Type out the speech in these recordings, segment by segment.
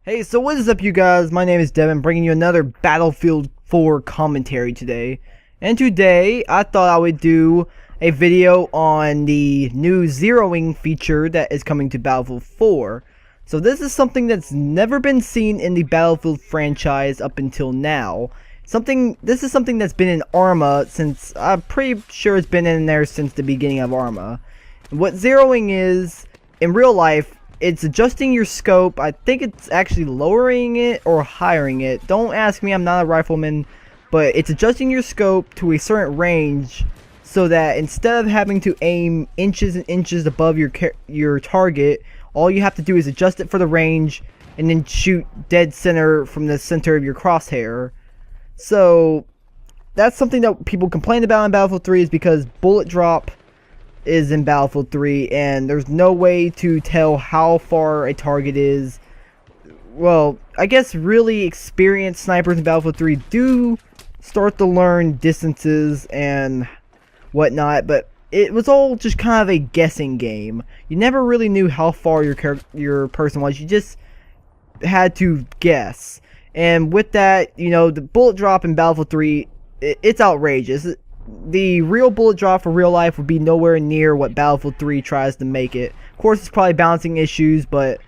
Hey, so what is up, you guys? My name is Devin, bringing you another Battlefield 4 commentary today. And today, I thought I would do a video on the new zeroing feature that is coming to Battlefield 4. So this is something that's never been seen in the Battlefield franchise up until now. This is something that's been in Arma since, I'm pretty sure it's been in there since the beginning of Arma. What zeroing is, in real life, it's adjusting your scope. I think it's actually lowering it or highering it. Don't ask me, I'm not a rifleman. But it's adjusting your scope to a certain range so that instead of having to aim inches and inches above your target, all you have to do is adjust it for the range and then shoot dead center from the center of your crosshair. So that's something that people complain about in Battlefield 3 is because bullet drop is in Battlefield 3 and there's no way to tell how far a target is. Well, I guess really experienced snipers in Battlefield 3 do start to learn distances and whatnot, but it was all just kind of a guessing game. You never really knew how far your person was. You just had to guess. And with that, you know, the bullet drop in Battlefield 3, it's outrageous. The real bullet drop for real life would be nowhere near what Battlefield 3 tries to make it. Of course, it's probably balancing issues, but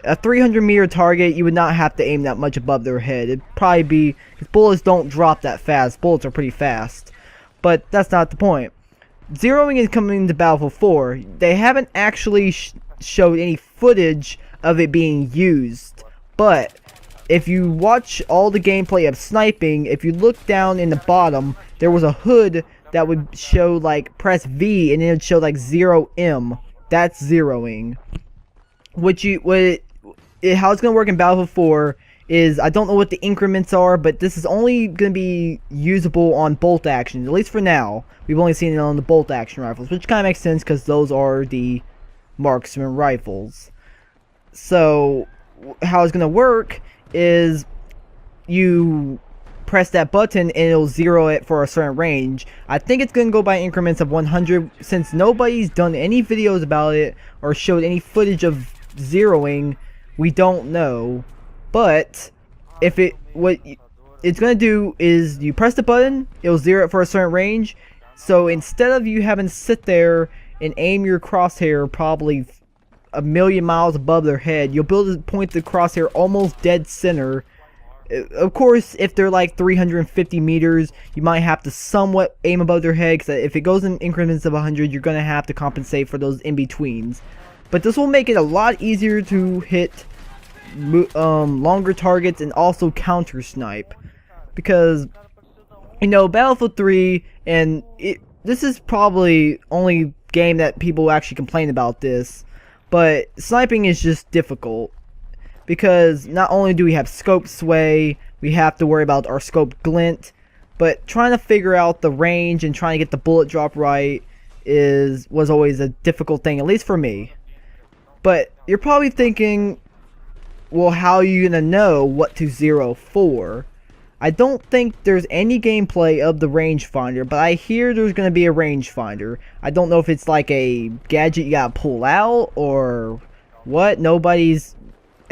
a 300-meter target, you would not have to aim that much above their head. It'd probably be, because bullets don't drop that fast. Bullets are pretty fast. But that's not the point. Zeroing is coming to Battlefield 4. They haven't actually showed any footage of it being used. But if you watch all the gameplay of sniping, if you look down in the bottom, there was a hood that would show like press V and then it would show like 0M. That's zeroing. How it's going to work in Battlefield 4 is, I don't know what the increments are, but this is only going to be usable on bolt action, at least for now. We've only seen it on the bolt action rifles, which kind of makes sense because those are the marksman rifles. So how it's going to work is you press that button and it'll zero it for a certain range. I think it's going to go by increments of 100. Since nobody's done any videos about it or showed any footage of zeroing, we don't know. But what it's going to do is you press the button, it'll zero it for a certain range. So instead of you having to sit there and aim your crosshair probably a million miles above their head, you'll be able to point the crosshair almost dead center. Of course, if they're like 350 meters, you might have to somewhat aim above their head, because if it goes in increments of 100, you're going to have to compensate for those in-betweens. But this will make it a lot easier to hit longer targets and also counter snipe, because you know, Battlefield 3, and this is probably only game that people actually complain about this, but sniping is just difficult because not only do we have scope sway, we have to worry about our scope glint, but trying to figure out the range and trying to get the bullet drop right was always a difficult thing, at least for me. But you're probably thinking, well, how are you gonna know what to zero for? I don't think there's any gameplay of the rangefinder, but I hear there's gonna be a rangefinder. I don't know if it's like a gadget you gotta pull out or what. Nobody's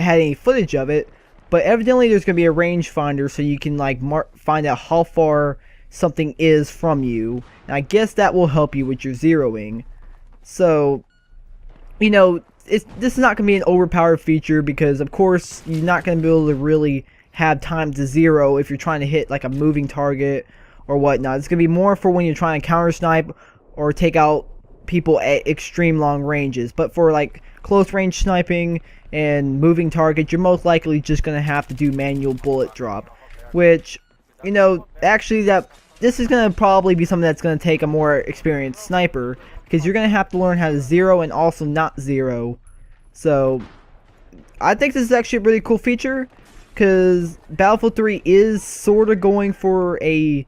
had any footage of it, but evidently there's gonna be a rangefinder so you can like find out how far something is from you, and I guess that will help you with your zeroing. So, you know, this is not going to be an overpowered feature because, of course, you're not going to be able to really have time to zero if you're trying to hit like a moving target or whatnot. It's going to be more for when you're trying to counter snipe or take out people at extreme long ranges. But for like close range sniping and moving targets, you're most likely just going to have to do manual bullet drop, which, you know, actually this is going to probably be something that's going to take a more experienced sniper, because you're going to have to learn how to zero and also not zero. So I think this is actually a really cool feature, because Battlefield 3 is sort of going for a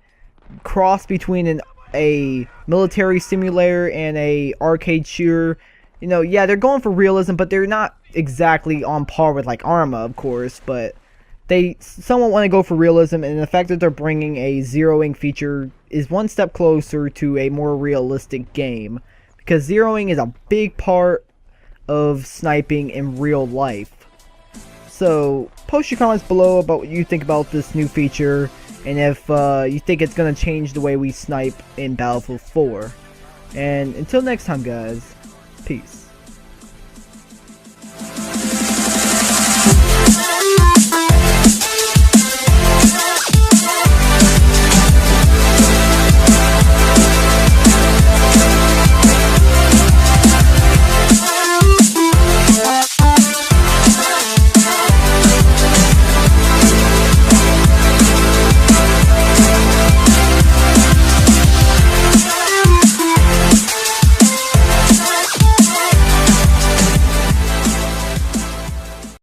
cross between a military simulator and a arcade shooter. You know, yeah, they're going for realism, but they're not exactly on par with like Arma, of course, but they somewhat want to go for realism, and the fact that they're bringing a zeroing feature is one step closer to a more realistic game. because zeroing is a big part of sniping in real life. So post your comments below about what you think about this new feature, and if you think it's going to change the way we snipe in Battlefield 4. And until next time, guys, peace.